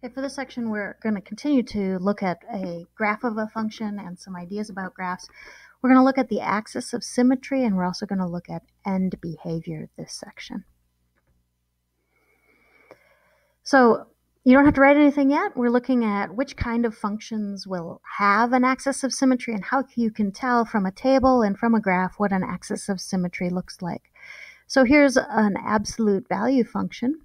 Okay, for this section, we're going to continue to look at a graph of a function and some ideas about graphs. We're going to look at the axis of symmetry, and we're also going to look at end behavior this section. So you don't have to write anything yet. We're looking at which kind of functions will have an axis of symmetry and how you can tell from a table and from a graph what an axis of symmetry looks like. So here's an absolute value function.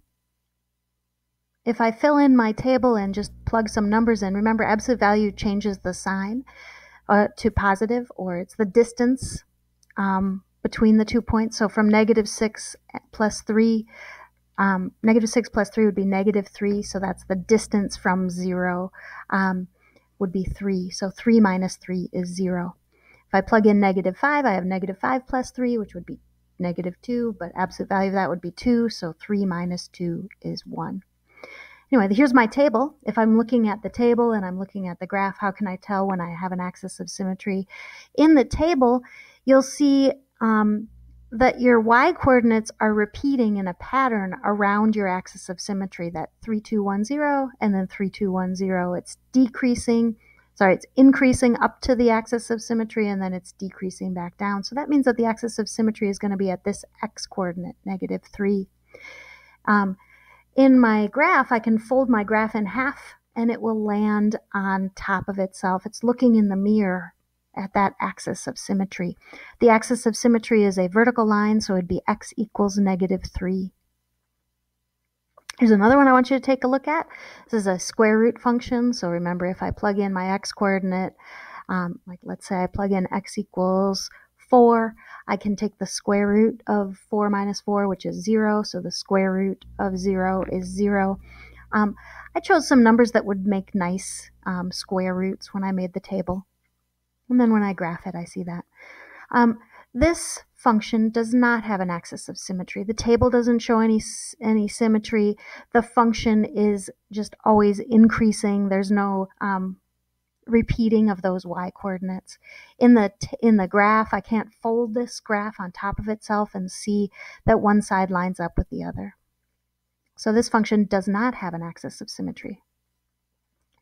If I fill in my table and just plug some numbers in, remember absolute value changes the sign to positive, or it's the distance between the 2 points. So from -6 plus 3, -6 plus 3 would be -3, so that's the distance from 0 would be 3. So 3 minus 3 is 0. If I plug in -5, I have -5 plus 3, which would be -2, but absolute value of that would be 2, so 3 minus 2 is 1. Anyway, here's my table. If I'm looking at the table and I'm looking at the graph, how can I tell when I have an axis of symmetry? In the table, you'll see that your y-coordinates are repeating in a pattern around your axis of symmetry, that 3, 2, 1, 0, and then 3, 2, 1, 0. It's increasing up to the axis of symmetry, and then it's decreasing back down. So that means that the axis of symmetry is going to be at this x-coordinate, -3. In my graph, I can fold my graph in half and it will land on top of itself. It's looking in the mirror at that axis of symmetry. The axis of symmetry is a vertical line, so it'd be x equals -3. Here's another one I want you to take a look at. This is a square root function. So remember, if I plug in my x-coordinate, like let's say I plug in x equals 4, I can take the square root of 4 minus 4, which is 0, so the square root of 0 is 0. I chose some numbers that would make nice square roots when I made the table. And then when I graph it, I see that. This function does not have an axis of symmetry. The table doesn't show any symmetry. The function is just always increasing. There's no repeating of those y-coordinates. In the graph, I can't fold this graph on top of itself and see that one side lines up with the other. So this function does not have an axis of symmetry.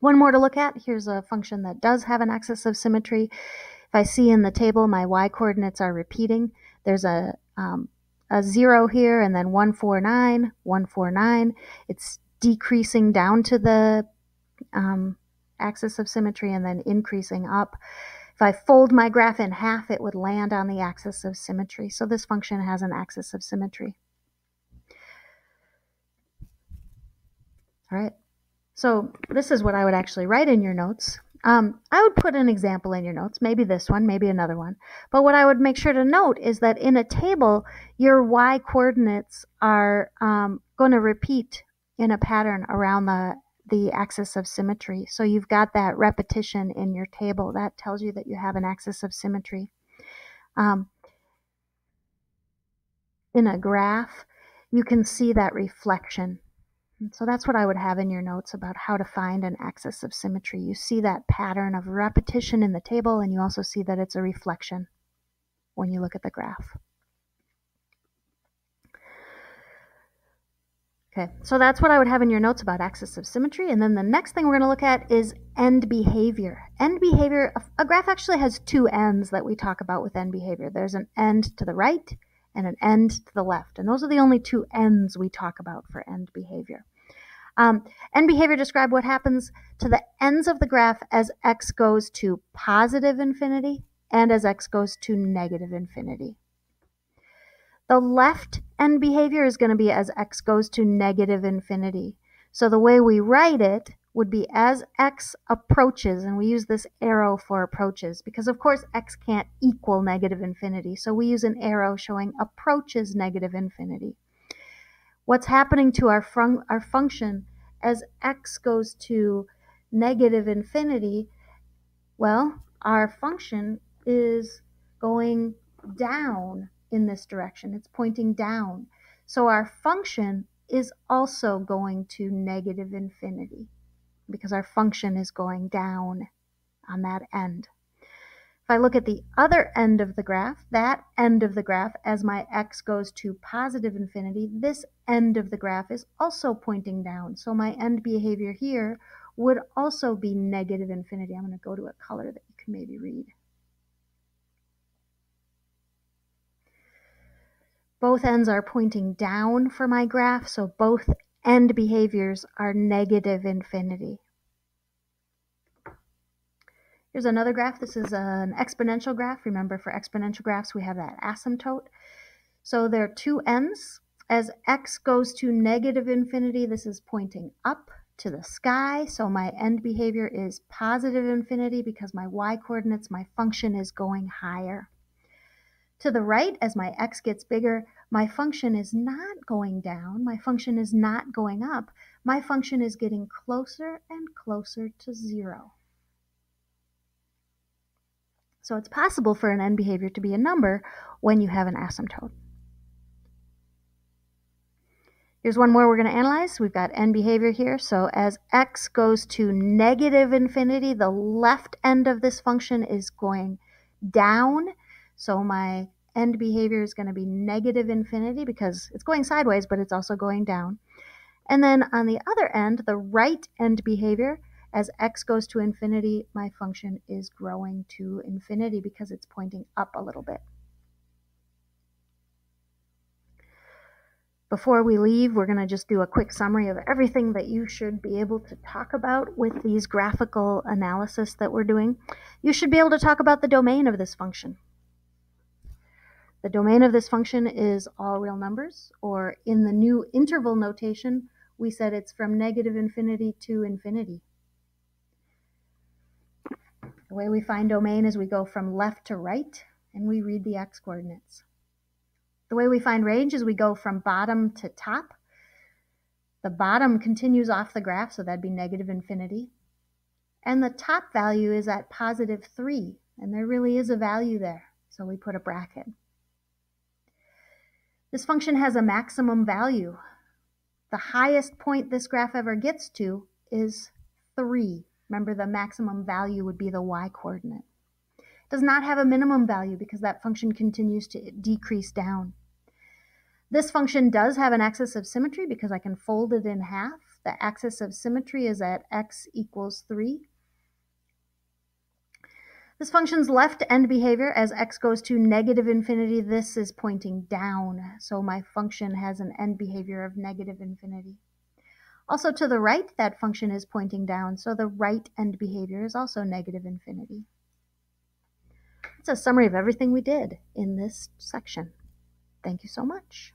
One more to look at. Here's a function that does have an axis of symmetry. If I see in the table my y-coordinates are repeating, there's a 0 here and then 1, 4, 9, 1, 4, 9. It's decreasing down to the axis of symmetry and then increasing up. If I fold my graph in half, it would land on the axis of symmetry. So this function has an axis of symmetry. All right. So this is what I would actually write in your notes. I would put an example in your notes, maybe this one, maybe another one. But what I would make sure to note is that in a table, your y-coordinates are going to repeat in a pattern around the axis of symmetry. So you've got that repetition in your table. That tells you that you have an axis of symmetry. In a graph, you can see that reflection. And so that's what I would have in your notes about how to find an axis of symmetry. You see that pattern of repetition in the table, and you also see that it's a reflection when you look at the graph. Okay, so that's what I would have in your notes about axis of symmetry. And then the next thing we're going to look at is end behavior. End behavior, a graph actually has two ends that we talk about with end behavior. There's an end to the right and an end to the left. And those are the only two ends we talk about for end behavior. End behavior describe what happens to the ends of the graph as x goes to positive infinity and as x goes to negative infinity. The left end behavior is going to be as x goes to negative infinity. So the way we write it would be as x approaches, and we use this arrow for approaches because of course x can't equal negative infinity, so we use an arrow showing approaches negative infinity. What's happening to our function as x goes to negative infinity? Well, our function is going down in this direction. It's pointing down. So our function is also going to negative infinity because our function is going down on that end. If I look at the other end of the graph, that end of the graph, as my x goes to positive infinity, this end of the graph is also pointing down. So my end behavior here would also be negative infinity. I'm going to go to a color that you can maybe read. Both ends are pointing down for my graph, so both end behaviors are negative infinity. Here's another graph. This is an exponential graph. Remember, for exponential graphs, we have that asymptote. So there are two ends. As x goes to negative infinity, this is pointing up to the sky. So my end behavior is positive infinity because my y-coordinates, my function is going higher. To the right, as my x gets bigger, my function is not going down. My function is not going up. My function is getting closer and closer to 0. So it's possible for an end behavior to be a number when you have an asymptote. Here's one more we're going to analyze. We've got end behavior here. So as x goes to negative infinity, the left end of this function is going down. So my end behavior is going to be negative infinity because it's going sideways, but it's also going down. And then on the other end, the right end behavior, as x goes to infinity, my function is growing to infinity because it's pointing up a little bit. Before we leave, we're going to just do a quick summary of everything that you should be able to talk about with these graphical analysis that we're doing. You should be able to talk about the domain of this function. The domain of this function is all real numbers, or in the new interval notation, we said it's from negative infinity to infinity. The way we find domain is we go from left to right, and we read the x-coordinates. The way we find range is we go from bottom to top. The bottom continues off the graph, so that'd be negative infinity. And the top value is at positive 3, and there really is a value there, so we put a bracket. This function has a maximum value. The highest point this graph ever gets to is 3. Remember, the maximum value would be the y-coordinate. It does not have a minimum value because that function continues to decrease down. This function does have an axis of symmetry because I can fold it in half. The axis of symmetry is at x equals 3. This function's left end behavior, as x goes to negative infinity, this is pointing down. So my function has an end behavior of negative infinity. Also to the right, that function is pointing down. So the right end behavior is also negative infinity. It's a summary of everything we did in this section. Thank you so much.